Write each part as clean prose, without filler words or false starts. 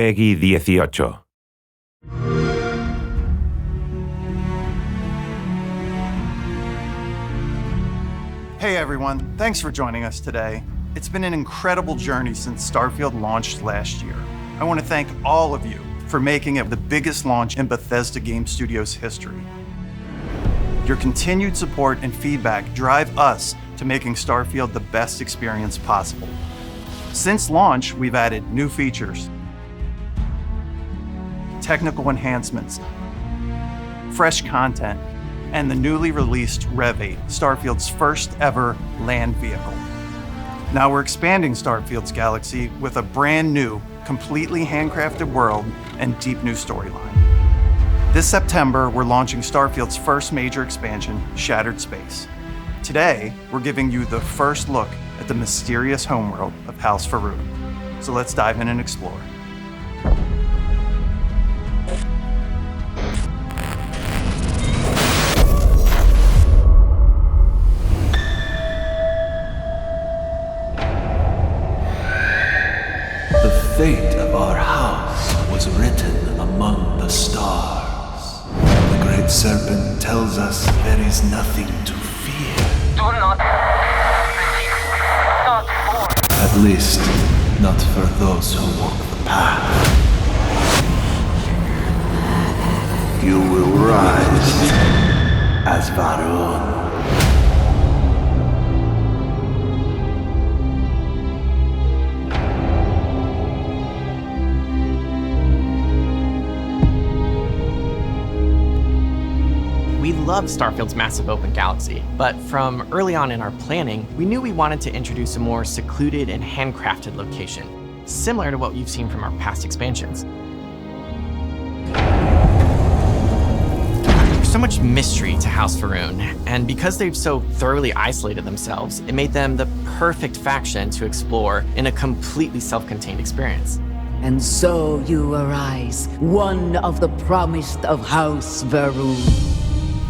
Peggy 18. Hey everyone, thanks for joining us today. It's been an incredible journey since Starfield launched last year. I want to thank all of you for making it the biggest launch in Bethesda Game Studios history. Your continued support and feedback drive us to making Starfield the best experience possible. Since launch, we've added new features, technical enhancements, fresh content, and the newly released Rev 8, Starfield's first ever land vehicle. Now we're expanding Starfield's galaxy with a brand new, completely handcrafted world and deep new storyline. This September, we're launching Starfield's first major expansion, Shattered Space. Today, we're giving you the first look at the mysterious homeworld of Casa Va'ruun. So let's dive in and explore. The fate of our house was written among the stars. The great serpent tells us there is nothing to fear. Do not believe. Not for. At least, not for those who walk the path. You will rise as Va'ruun. We love Starfield's massive open galaxy, but from early on in our planning, we knew we wanted to introduce a more secluded and handcrafted location, similar to what you've seen from our past expansions. There's so much mystery to Casa Va'ruun, and because they've so thoroughly isolated themselves, it made them the perfect faction to explore in a completely self-contained experience. And so you arise, one of the promised of House Va'ruun.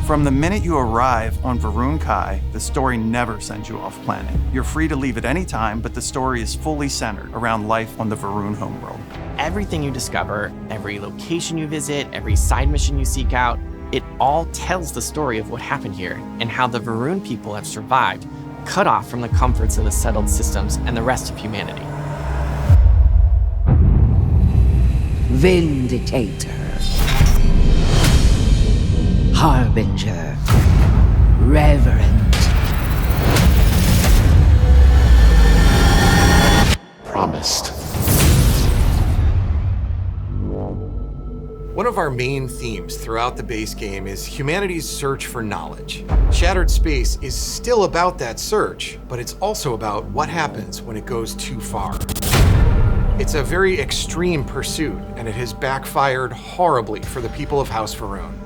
From the minute you arrive on Va'ruun Kai, the story never sends you off planet. You're free to leave at any time, but the story is fully centered around life on the Va'ruun homeworld. Everything you discover, every location you visit, every side mission you seek out, it all tells the story of what happened here and how the Va'ruun people have survived, cut off from the comforts of the settled systems and the rest of humanity. Vindicator. Harbinger. Reverend. Promised. One of our main themes throughout the base game is humanity's search for knowledge. Shattered Space is still about that search, but it's also about what happens when it goes too far. It's a very extreme pursuit, and it has backfired horribly for the people of Casa Va'ruun.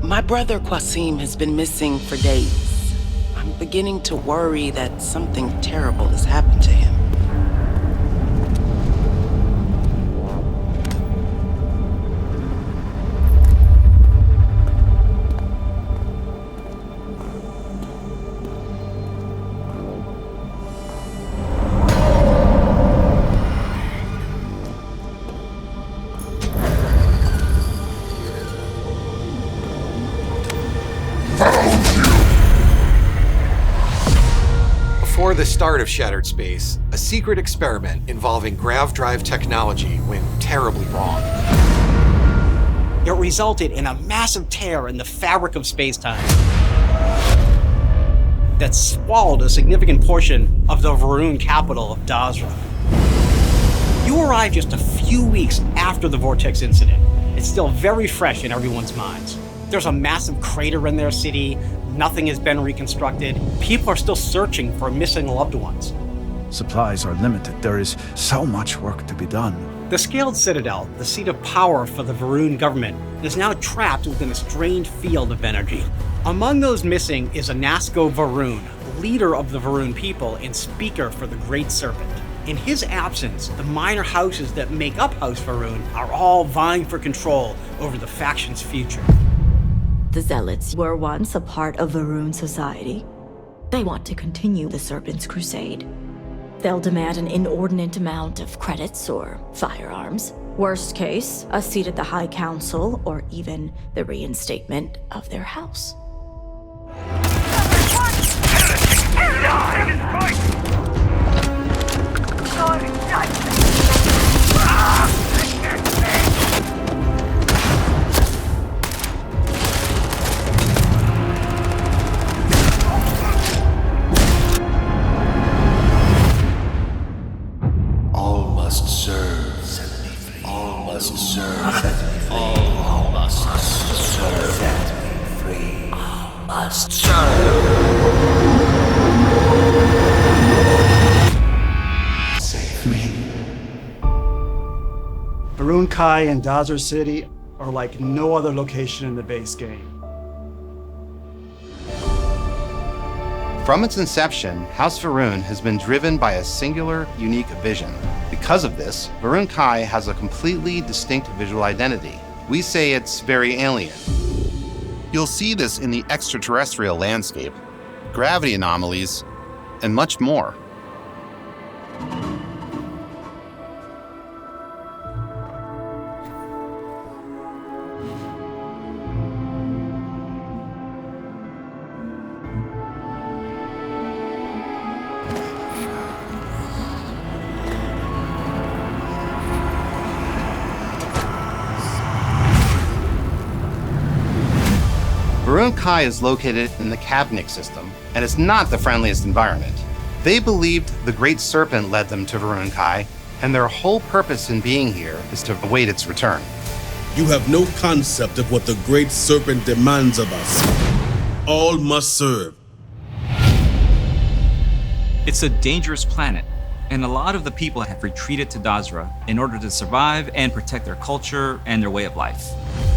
My brother Qasim has been missing for days. I'm beginning to worry that something terrible has happened to him. Before the start of Shattered Space, a secret experiment involving grav drive technology went terribly wrong. It resulted in a massive tear in the fabric of space-time that swallowed a significant portion of the Va'ruun capital of Dazra. You arrived just a few weeks after the Vortex incident. It's still very fresh in everyone's minds. There's a massive crater in their city. Nothing has been reconstructed. People are still searching for missing loved ones. Supplies are limited. There is so much work to be done. The Scaled Citadel, the seat of power for the Va'ruun government, is now trapped within a strange field of energy. Among those missing is Anasco Va'ruun, leader of the Va'ruun people and speaker for the Great Serpent. In his absence, the minor houses that make up House Va'ruun are all vying for control over the faction's future. The Zealots were once a part of Va'ruun society. They want to continue the Serpent's crusade. they'll demand an inordinate amount of credits or firearms. Worst case, a seat at the High Council, or even the reinstatement of their house. All must serve. Set me free. All must serve. Set me free. All must serve. Set me free. All must serve. Save me. Va'ruun Kai and Dazra City are like no other location in the base game. From its inception, House Va'ruun has been driven by a singular, unique vision. Because of this, Va'ruun Kai has a completely distinct visual identity. We say it's very alien. You'll see this in the extraterrestrial landscape, gravity anomalies, and much more. Va'ruun Kai is located in the Cabinet system, and it's not the friendliest environment. They believed the Great Serpent led them to Va'ruun Kai, and their whole purpose in being here is to await its return. You have no concept of what the Great Serpent demands of us. All must serve. It's a dangerous planet, and a lot of the people have retreated to Dazra in order to survive and protect their culture and their way of life.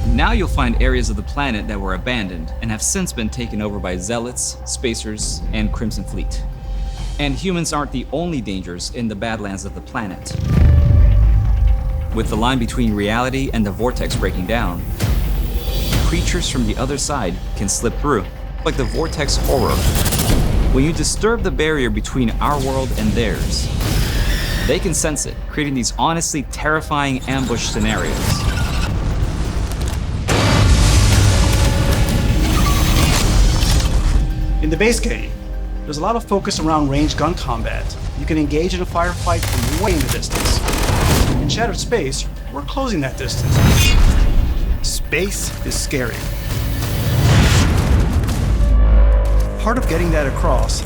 Now you'll find areas of the planet that were abandoned and have since been taken over by zealots, spacers, and Crimson Fleet. And humans aren't the only dangers in the badlands of the planet. With the line between reality and the vortex breaking down, creatures from the other side can slip through, like the vortex horror. When you disturb the barrier between our world and theirs, they can sense it, creating these honestly terrifying ambush scenarios. In the base game, there's a lot of focus around ranged gun combat. You can engage in a firefight from way in the distance. In Shattered Space, we're closing that distance. Space is scary. Part of getting that across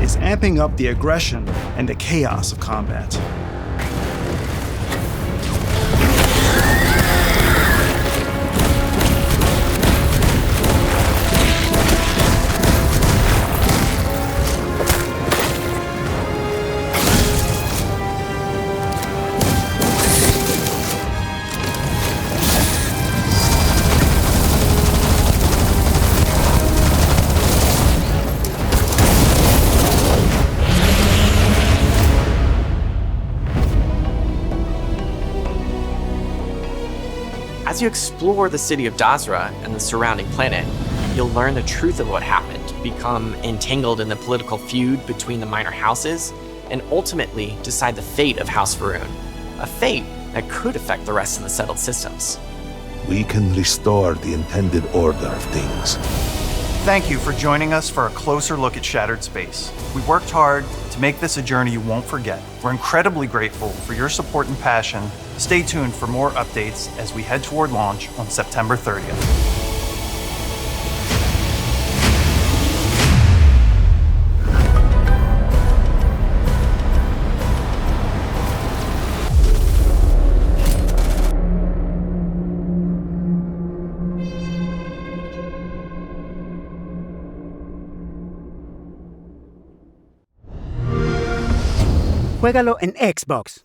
is amping up the aggression and the chaos of combat. As you explore the city of Dazra and the surrounding planet, you'll learn the truth of what happened, become entangled in the political feud between the minor houses, and ultimately decide the fate of House Va'ruun, a fate that could affect the rest of the settled systems. We can restore the intended order of things. Thank you for joining us for a closer look at Shattered Space. We worked hard to make this a journey you won't forget. We're incredibly grateful for your support and passion. Stay tuned for more updates as we head toward launch on September 30th. Juégalo en Xbox.